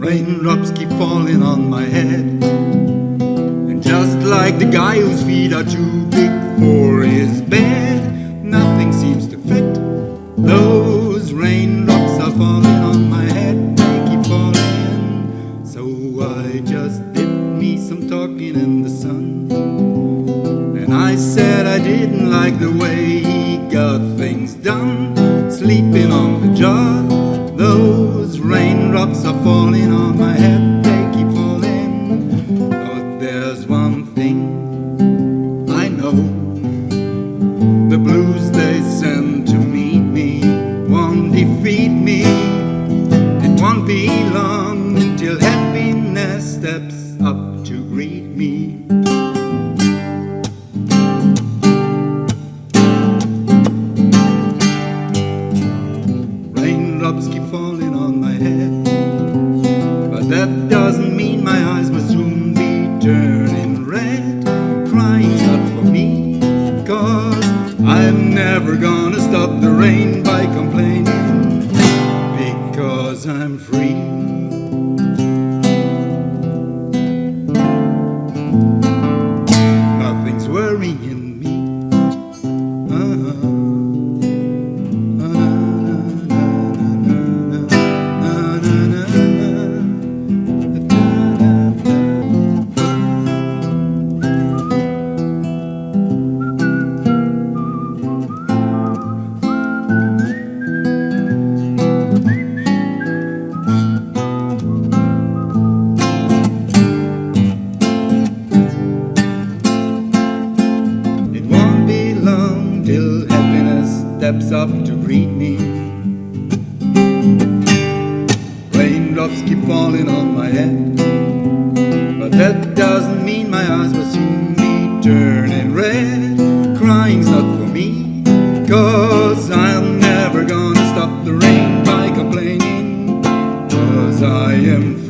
Raindrops keep falling on my head, and just like the guy whose feet are too big for his bed, nothing seems to fit. Those raindrops are falling on my head, they keep falling. So I just did me some talking in the sun, and I said I didn't like the way he got things done, sleeping on the job. Those raindrops are falling on my head, they keep falling. But there's one thing I know, the blues they send to meet me won't defeat me. It won't be long until happiness steps up to greet me. Raindrops keep falling on my head, but that doesn't mean my eyes will soon be turning red. Crying's not for me, 'cause I'm never gonna stop the rain by complaining, because I'm free. Nothing's worrying me. Till happiness steps up to greet me. Raindrops keep falling on my head, but that doesn't mean my eyes will soon be turning red. Crying's not for me, 'cause I'm never gonna stop the rain by complaining, 'cause I am free.